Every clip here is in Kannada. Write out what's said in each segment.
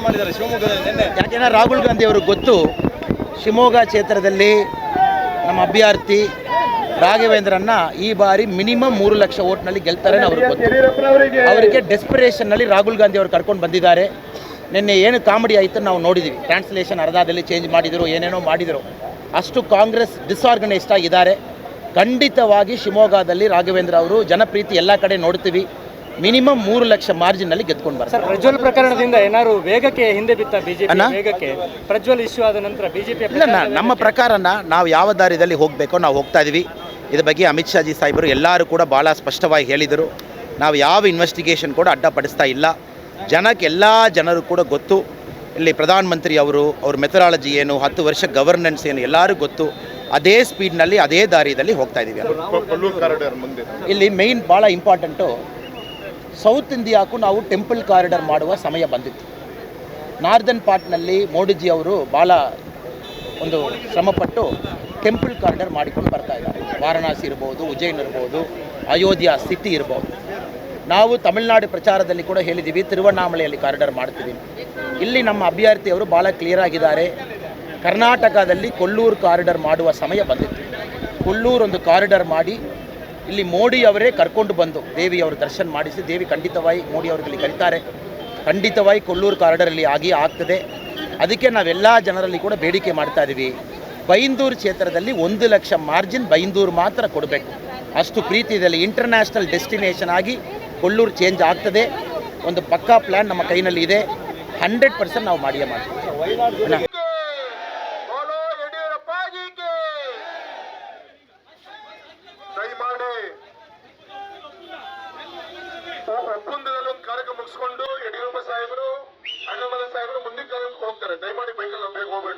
ಮಾಡಿದ್ದಾರೆ ಶಿವಮೊಗ್ಗದಲ್ಲಿ ನಿನ್ನೆ. ಯಾಕೆಂದರೆ ರಾಹುಲ್ ಗಾಂಧಿ ಅವ್ರಿಗೆ ಗೊತ್ತು ಶಿವಮೊಗ್ಗ ಕ್ಷೇತ್ರದಲ್ಲಿ ನಮ್ಮ ಅಭ್ಯರ್ಥಿ ರಾಘವೇಂದ್ರನ್ನ ಈ ಬಾರಿ ಮಿನಿಮಮ್ 3 ಲಕ್ಷ ಓಟ್ನಲ್ಲಿ ಗೆಲ್ತಾರೆ ಅವ್ರಿಗೆ ಗೊತ್ತು. ಅವರಿಗೆ ಡೆಸ್ಪಿರೇಷನ್ನಲ್ಲಿ ರಾಹುಲ್ ಗಾಂಧಿ ಅವರು ಕರ್ಕೊಂಡು ಬಂದಿದ್ದಾರೆ. ನಿನ್ನೆ ಏನು ಕಾಮಿಡಿ ಆಯಿತು ನಾವು ನೋಡಿದ್ದೀವಿ. ಟ್ರಾನ್ಸ್ಲೇಷನ್ ಅರ್ಧದಲ್ಲಿ ಚೇಂಜ್ ಮಾಡಿದರು, ಏನೇನೋ ಮಾಡಿದರು. ಅಷ್ಟು ಕಾಂಗ್ರೆಸ್ ಡಿಸಾರ್ಗನೈಸ್ಡ್ ಆಗಿದ್ದಾರೆ. ಖಂಡಿತವಾಗಿ ಶಿವಮೊಗ್ಗದಲ್ಲಿ ರಾಘವೇಂದ್ರ ಅವರು ಜನಪ್ರೀತಿ ಎಲ್ಲ ಕಡೆ ನೋಡ್ತೀವಿ. ಮಿನಿಮಮ್ 3 ಲಕ್ಷ ಮಾರ್ಜಿನಲ್ಲಿ ಗೆದ್ಕೊಂಡು ಬರ್ತಾರೆ. ಪ್ರಜ್ವಲ್ ಪ್ರಕರಣದಿಂದ ಏನಾದ್ರು ವೇಗಕ್ಕೆ ಹಿಂದೆ ಬಿತ್ತ ಬಿಜೆಪಿ? ವೇಗಕ್ಕೆ ಪ್ರಜ್ವಲ್ ಇಶ್ಯೂ ಆದ ನಂತರ ಬಿಜೆಪಿ ಇಲ್ಲ, ನಮ್ಮ ಪ್ರಕಾರನ ನಾವು ಯಾವ ದಾರಿಯಲ್ಲಿ ಹೋಗಬೇಕೋ ನಾವು ಹೋಗ್ತಾ ಇದ್ದೀವಿ. ಇದ್ರ ಬಗ್ಗೆ ಅಮಿತ್ ಶಾ ಜಿ ಸಾಹೇಬರು ಎಲ್ಲರೂ ಕೂಡ ಭಾಳ ಸ್ಪಷ್ಟವಾಗಿ ಹೇಳಿದರು. ನಾವು ಯಾವ ಇನ್ವೆಸ್ಟಿಗೇಷನ್ ಕೂಡ ಅಡ್ಡಪಡಿಸ್ತಾ ಇಲ್ಲ. ಜನಕ್ಕೆ ಎಲ್ಲ ಜನರು ಕೂಡ ಗೊತ್ತು. ಇಲ್ಲಿ ಪ್ರಧಾನಮಂತ್ರಿ ಅವ್ರ ಮೆಥಡಾಲಜಿ ಏನು, 10 ವರ್ಷ ಗವರ್ನೆನ್ಸ್ ಏನು ಎಲ್ಲರೂ ಗೊತ್ತು. ಅದೇ ಸ್ಪೀಡ್ನಲ್ಲಿ ಅದೇ ದಾರಿಯಲ್ಲಿ ಹೋಗ್ತಾ ಇದ್ದೀವಿ. ಇಲ್ಲಿ ಮೇಯ್ನ್ ಭಾಳ ಇಂಪಾರ್ಟೆಂಟು, ಸೌತ್ ಇಂಡಿಯಾಕ್ಕೂ ನಾವು ಟೆಂಪಲ್ ಕಾರಿಡಾರ್ ಮಾಡುವ ಸಮಯ ಬಂದಿತ್ತು. ನಾರ್ದನ್ ಪಾರ್ಟ್ನಲ್ಲಿ ಮೋದಿಜಿ ಅವರು ಭಾಳ ಒಂದು ಶ್ರಮಪಟ್ಟು ಟೆಂಪಲ್ ಕಾರಿಡಾರ್ ಮಾಡಿಕೊಂಡು ಬರ್ತಾ ಇದ್ದಾರೆ. ವಾರಣಾಸಿ ಇರ್ಬೋದು, ಉಜ್ಜಯಿನ್ ಇರ್ಬೋದು, ಅಯೋಧ್ಯ ಸಿಟಿ ಇರ್ಬೋದು. ನಾವು ತಮಿಳುನಾಡು ಪ್ರಚಾರದಲ್ಲಿ ಕೂಡ ಹೇಳಿದ್ದೀವಿ, ತಿರುವಣ್ಣಾಮಲೆಯಲ್ಲಿ ಕಾರಿಡಾರ್ ಮಾಡ್ತೀವಿ. ಇಲ್ಲಿ ನಮ್ಮ ಅಭ್ಯರ್ಥಿಯವರು ಭಾಳ ಕ್ಲಿಯರ್ ಆಗಿದ್ದಾರೆ. ಕರ್ನಾಟಕದಲ್ಲಿ ಕೊಲ್ಲೂರು ಕಾರಿಡಾರ್ ಮಾಡುವ ಸಮಯ ಬಂದಿತ್ತು. ಕೊಲ್ಲೂರು ಒಂದು ಕಾರಿಡಾರ್ ಮಾಡಿ ಇಲ್ಲಿ ಮೋದಿ ಅವರೇ ಕರ್ಕೊಂಡು ಬಂದು ದೇವಿಯವರು ದರ್ಶನ ಮಾಡಿಸಿ, ದೇವಿ ಖಂಡಿತವಾಗಿ ಮೋದಿ ಅವರಲ್ಲಿ ಕರೀತಾರೆ. ಖಂಡಿತವಾಗಿ ಕೊಲ್ಲೂರು ಕಾರಿಡಾರಲ್ಲಿ ಆಗ್ತದೆ. ಅದಕ್ಕೆ ನಾವೆಲ್ಲ ಜನರಲ್ಲಿ ಕೂಡ ಬೇಡಿಕೆ ಮಾಡ್ತಾ ಇದ್ದೀವಿ. ಬೈಂದೂರು ಕ್ಷೇತ್ರದಲ್ಲಿ 1 ಲಕ್ಷ ಮಾರ್ಜಿನ್ ಬೈಂದೂರು ಮಾತ್ರ ಕೊಡಬೇಕು. ಅಷ್ಟು ಪ್ರೀತಿ ಇದರಲ್ಲಿ ಇಂಟರ್ನ್ಯಾಷನಲ್ ಡೆಸ್ಟಿನೇಷನ್ ಆಗಿ ಕೊಲ್ಲೂರು ಚೇಂಜ್ ಆಗ್ತದೆ. ಒಂದು ಪಕ್ಕಾ ಪ್ಲ್ಯಾನ್ ನಮ್ಮ ಕೈನಲ್ಲಿ ಇದೆ. 100% ನಾವು ಮಾಡಿಯೇ ಮಾಡ್ತೀವಿ. ಒಪ್ಪಂದದಲ್ಲಿ ಒಂದು ಕಾರ್ಯಕ್ರಮ ಮುಗಿಸ್ಕೊಂಡು ಯಡಿಯೂರಪ್ಪ ಸಾಹೇಬರು, ಅಣ್ಣಾಮಲೈ ಸಾಹೇಬರು ಮುಂದಿನ ಹೋಗ್ತಾರೆ. ದಯಮಾಡಿ ಬೈಕಲ್ಲಿ ಬೇಗ ಹೋಗ್ಬೇಡ.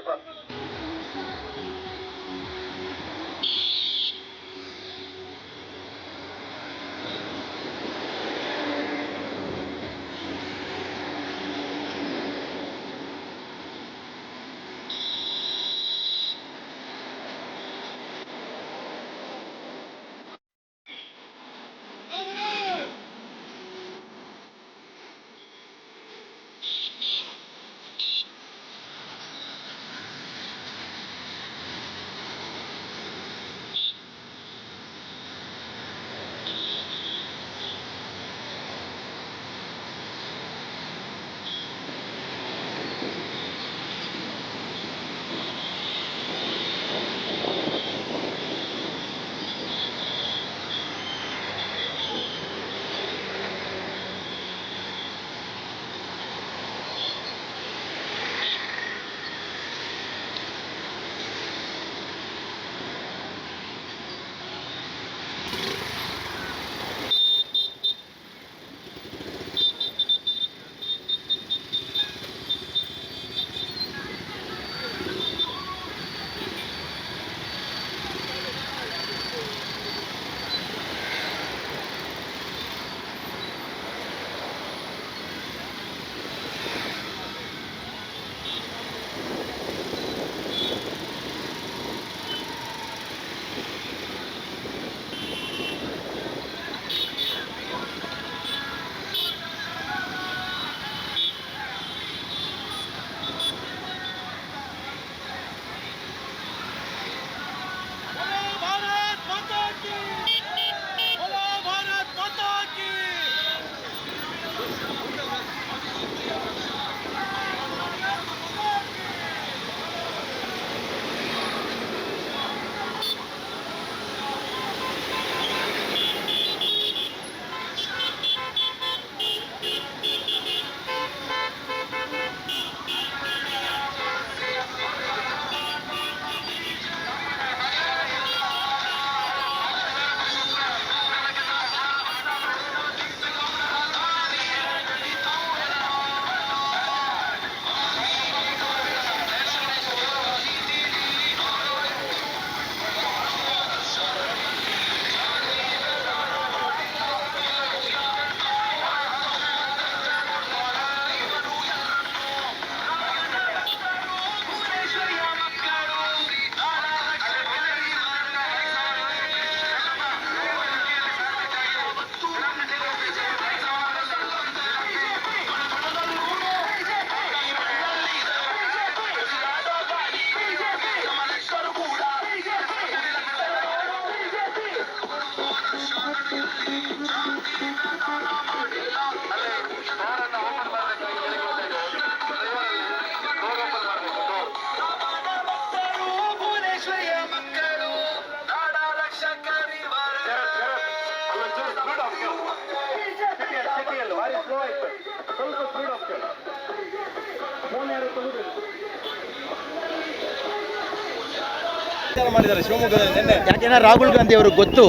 ಮಾಡಿದ್ದಾರೆ ಶಿವಮೊಗ್ಗದಲ್ಲಿ ನಿನ್ನೆ. ಯಾಕೆಂದರೆ ರಾಹುಲ್ ಗಾಂಧಿ ಅವರು ಗೊತ್ತು,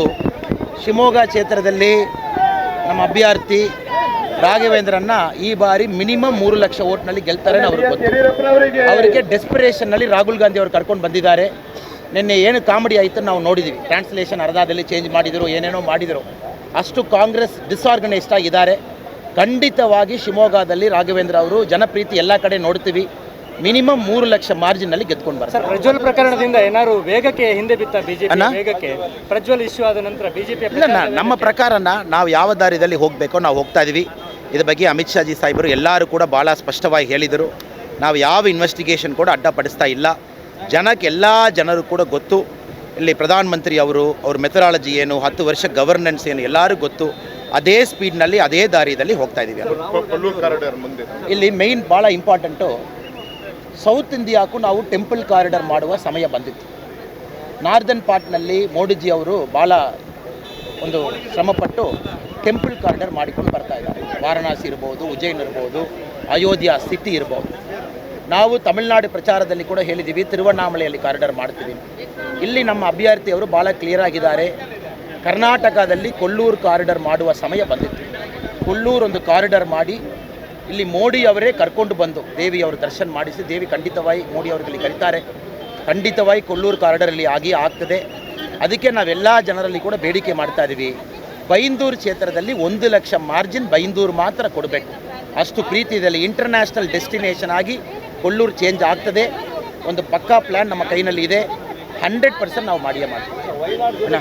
ಶಿವಮೊಗ್ಗ ಕ್ಷೇತ್ರದಲ್ಲಿ ನಮ್ಮ ಅಭ್ಯರ್ಥಿ ರಾಘವೇಂದ್ರನ್ನ ಈ ಬಾರಿ ಮಿನಿಮಮ್ 3 ಲಕ್ಷ ಓಟ್ನಲ್ಲಿ ಗೆಲ್ತಾರೆ ಅವ್ರಿಗೆ ಗೊತ್ತು. ಅವರಿಗೆ ಡೆಸ್ಪಿರೇಷನ್ನಲ್ಲಿ ರಾಹುಲ್ ಗಾಂಧಿ ಅವರು ಕರ್ಕೊಂಡು ಬಂದಿದ್ದಾರೆ. ನಿನ್ನೆ ಏನು ಕಾಮಿಡಿ ಆಯಿತು ನಾವು ನೋಡಿದ್ದೀವಿ. ಟ್ರಾನ್ಸ್ಲೇಷನ್ ಅರ್ಧದಲ್ಲಿ ಚೇಂಜ್ ಮಾಡಿದರು, ಏನೇನೋ ಮಾಡಿದರು. ಅಷ್ಟು ಕಾಂಗ್ರೆಸ್ ಡಿಸ್ಆರ್ಗನೈಸ್ಡ್ ಆಗಿದ್ದಾರೆ. ಖಂಡಿತವಾಗಿ ಶಿವಮೊಗ್ಗದಲ್ಲಿ ರಾಘವೇಂದ್ರ ಅವರು ಜನಪ್ರೀತಿ ಎಲ್ಲ ಕಡೆ ನೋಡ್ತೀವಿ. ಮಿನಿಮಮ್ 3 ಲಕ್ಷ ಮಾರ್ಜಿನಲ್ಲಿ ಗೆದ್ಕೊಂಡು ಬರ್ತಾರೆ. ಸರ್, ಪ್ರಜ್ವಲ್ ಪ್ರಕರಣದಿಂದ ಏನಾದ್ರು ವೇಗಕ್ಕೆ ಹಿಂದೆ ಬಿತ್ತ ಬಿಜೆಪಿ ವೇಗಕ್ಕೆ ಪ್ರಜ್ವಲ್ ಇಶ್ಯೂ ಆದ ನಂತರ ಬಿಜೆಪಿ ಇಲ್ಲ, ನಮ್ಮ ಪ್ರಕಾರನ ನಾವು ಯಾವ ದಾರಿಯಲ್ಲಿ ಹೋಗಬೇಕೋ ನಾವು ಹೋಗ್ತಾ ಇದ್ದೀವಿ. ಇದ್ರ ಬಗ್ಗೆ ಅಮಿತ್ ಶಾಜಿ ಸಾಹೇಬರು ಎಲ್ಲರೂ ಕೂಡ ಭಾಳ ಸ್ಪಷ್ಟವಾಗಿ ಹೇಳಿದರು. ನಾವು ಯಾವ ಇನ್ವೆಸ್ಟಿಗೇಷನ್ ಕೂಡ ಅಡ್ಡಪಡಿಸ್ತಾ ಇಲ್ಲ. ಜನಕ್ಕೆ ಎಲ್ಲ ಜನರು ಕೂಡ ಗೊತ್ತು. ಇಲ್ಲಿ ಪ್ರಧಾನಮಂತ್ರಿ ಅವ್ರ ಮೆಥಡಾಲಜಿ ಏನು, 10 ವರ್ಷ ಗವರ್ನೆನ್ಸ್ ಏನು ಎಲ್ಲರೂ ಗೊತ್ತು. ಅದೇ ಸ್ಪೀಡ್ನಲ್ಲಿ ಅದೇ ದಾರಿಯಲ್ಲಿ ಹೋಗ್ತಾ ಇದ್ದೀವಿ. ಇಲ್ಲಿ ಮೇಯ್ನ್ ಭಾಳ ಇಂಪಾರ್ಟೆಂಟು, ಸೌತ್ ಇಂಡಿಯಾಕ್ಕೂ ನಾವು ಟೆಂಪಲ್ ಕಾರಿಡಾರ್ ಮಾಡುವ ಸಮಯ ಬಂದಿತ್ತು. ನಾರ್ದನ್ ಪಾರ್ಟ್ನಲ್ಲಿ ಮೋದಿಜಿ ಅವರು ಭಾಳ ಒಂದು ಶ್ರಮಪಟ್ಟು ಟೆಂಪಲ್ ಕಾರಿಡಾರ್ ಮಾಡಿಕೊಂಡು ಬರ್ತಾ ಇದ್ದಾರೆ. ವಾರಣಾಸಿ ಇರ್ಬೋದು, ಉಜ್ಜಯಿನ್ ಇರ್ಬೋದು, ಅಯೋಧ್ಯ ಸಿಟಿ ಇರ್ಬೋದು. ನಾವು ತಮಿಳುನಾಡು ಪ್ರಚಾರದಲ್ಲಿ ಕೂಡ ಹೇಳಿದ್ದೀವಿ, ತಿರುವಣ್ಣಾಮಲೆಯಲ್ಲಿ ಕಾರಿಡಾರ್ ಮಾಡ್ತೀವಿ. ಇಲ್ಲಿ ನಮ್ಮ ಅಭ್ಯರ್ಥಿಯವರು ಭಾಳ ಕ್ಲಿಯರ್ ಆಗಿದ್ದಾರೆ. ಕರ್ನಾಟಕದಲ್ಲಿ ಕೊಲ್ಲೂರು ಕಾರಿಡಾರ್ ಮಾಡುವ ಸಮಯ ಬಂದಿತ್ತು. ಕೊಲ್ಲೂರು ಒಂದು ಕಾರಿಡಾರ್ ಮಾಡಿ ಇಲ್ಲಿ ಮೋದಿ ಅವರೇ ಕರ್ಕೊಂಡು ಬಂದು ದೇವಿಯವರು ದರ್ಶನ ಮಾಡಿಸಿ, ದೇವಿ ಖಂಡಿತವಾಗಿ ಮೋದಿ ಅವರಲ್ಲಿ ಕರೀತಾರೆ. ಖಂಡಿತವಾಗಿ ಕೊಲ್ಲೂರು ಕಾರಿಡಾರಲ್ಲಿ ಆಗ್ತದೆ. ಅದಕ್ಕೆ ನಾವೆಲ್ಲ ಜನರಲ್ಲಿ ಕೂಡ ಬೇಡಿಕೆ ಮಾಡ್ತಾ ಇದ್ದೀವಿ. ಬೈಂದೂರು ಕ್ಷೇತ್ರದಲ್ಲಿ 1 ಲಕ್ಷ ಮಾರ್ಜಿನ್ ಬೈಂದೂರು ಮಾತ್ರ ಕೊಡಬೇಕು. ಅಷ್ಟು ಪ್ರೀತಿ ಇದರಲ್ಲಿ ಇಂಟರ್ನ್ಯಾಷನಲ್ ಡೆಸ್ಟಿನೇಷನ್ ಆಗಿ ಕೊಲ್ಲೂರು ಚೇಂಜ್ ಆಗ್ತದೆ. ಒಂದು ಪಕ್ಕಾ ಪ್ಲ್ಯಾನ್ ನಮ್ಮ ಕೈನಲ್ಲಿ ಇದೆ. 100% ನಾವು ಮಾಡಿಯೇ ಮಾಡ್ತೀವಿ.